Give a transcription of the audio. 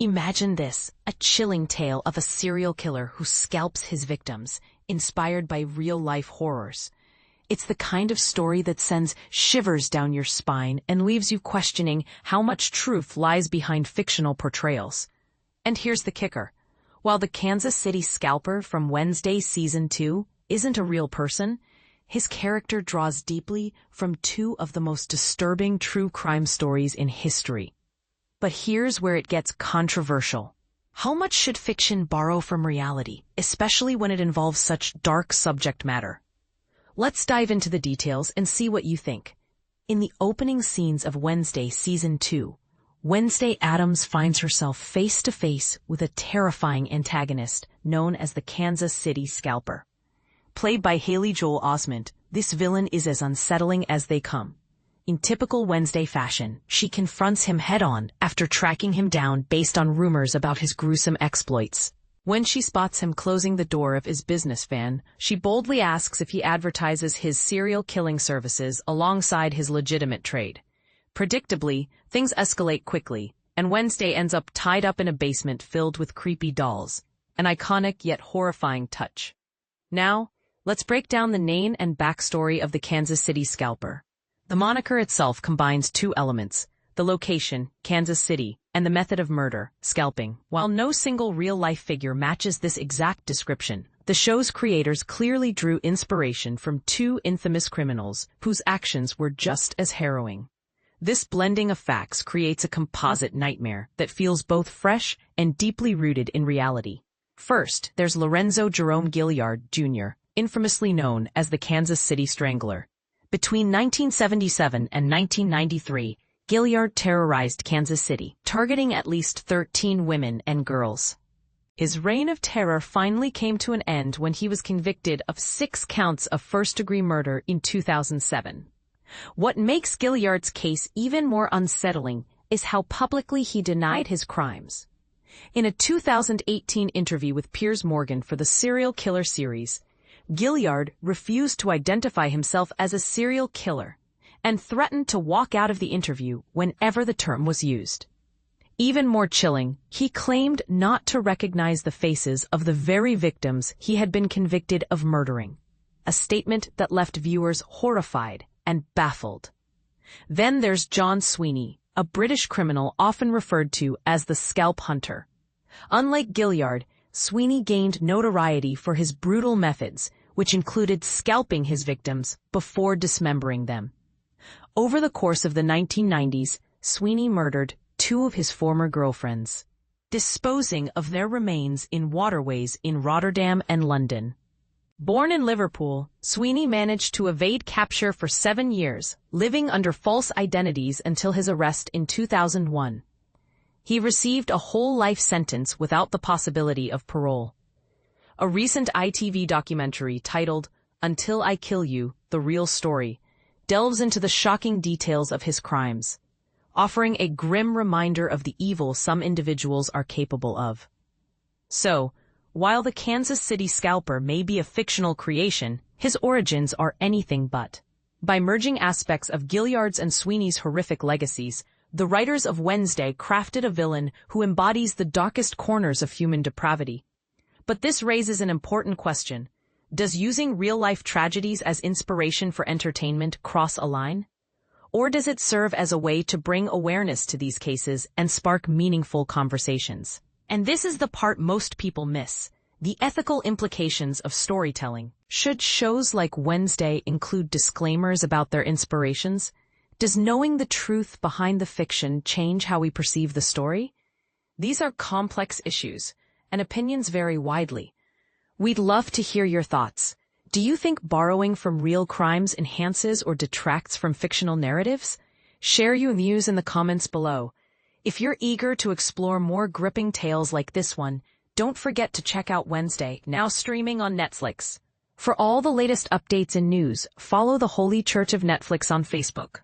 Imagine this, a chilling tale of a serial killer who scalps his victims, inspired by real-life horrors. It's the kind of story that sends shivers down your spine and leaves you questioning how much truth lies behind fictional portrayals. And here's the kicker. While the Kansas City Scalper from Wednesday Season 2 isn't a real person, his character draws deeply from two of the most disturbing true crime stories in history. But here's where it gets controversial. How much should fiction borrow from reality, especially when it involves such dark subject matter? Let's dive into the details and see what you think. In the opening scenes of Wednesday Season 2, Wednesday Addams finds herself face-to-face with a terrifying antagonist known as the Kansas City Scalper. Played by Haley Joel Osment, this villain is as unsettling as they come. In typical Wednesday fashion, she confronts him head-on after tracking him down based on rumors about his gruesome exploits. When she spots him closing the door of his business van, she boldly asks if he advertises his serial killing services alongside his legitimate trade. Predictably, things escalate quickly, and Wednesday ends up tied up in a basement filled with creepy dolls, an iconic yet horrifying touch. Now, let's break down the name and backstory of the Kansas City Scalper. The moniker itself combines two elements: the location, Kansas City, and the method of murder, scalping. While no single real-life figure matches this exact description, the show's creators clearly drew inspiration from two infamous criminals whose actions were just as harrowing. This blending of facts creates a composite nightmare that feels both fresh and deeply rooted in reality. First, there's Lorenzo Jerome Gilliard, Jr., infamously known as the Kansas City Strangler. Between 1977 and 1993, Gilliard terrorized Kansas City, targeting at least 13 women and girls. His reign of terror finally came to an end when he was convicted of 6 counts of first-degree murder in 2007. What makes Gilliard's case even more unsettling is how publicly he denied his crimes. In a 2018 interview with Piers Morgan for the Serial Killer series, Gilliard refused to identify himself as a serial killer and threatened to walk out of the interview whenever the term was used. Even more chilling, he claimed not to recognize the faces of the very victims he had been convicted of murdering, a statement that left viewers horrified and baffled. Then there's John Sweeney, a British criminal often referred to as the Scalp Hunter. Unlike Gilliard, Sweeney gained notoriety for his brutal methods, which included scalping his victims before dismembering them. Over the course of the 1990s, Sweeney murdered 2 of his former girlfriends, disposing of their remains in waterways in Rotterdam and London. Born in Liverpool, Sweeney managed to evade capture for 7 years, living under false identities until his arrest in 2001. He received a whole life sentence without the possibility of parole. A recent ITV documentary titled "Until I Kill You, The Real Story" delves into the shocking details of his crimes, offering a grim reminder of the evil some individuals are capable of. So, while the Kansas City Scalper may be a fictional creation, his origins are anything but. By merging aspects of Gilliard's and Sweeney's horrific legacies, the writers of Wednesday crafted a villain who embodies the darkest corners of human depravity. But this raises an important question. Does using real-life tragedies as inspiration for entertainment cross a line? Or does it serve as a way to bring awareness to these cases and spark meaningful conversations? And this is the part most people miss: the ethical implications of storytelling. Should shows like Wednesday include disclaimers about their inspirations? Does knowing the truth behind the fiction change how we perceive the story? These are complex issues, and opinions vary widely. We'd love to hear your thoughts. Do you think borrowing from real crimes enhances or detracts from fictional narratives? Share your views in the comments below. If you're eager to explore more gripping tales like this one, don't forget to check out Wednesday, now streaming on Netflix. For all the latest updates and news, follow the Holy Church of Netflix on Facebook.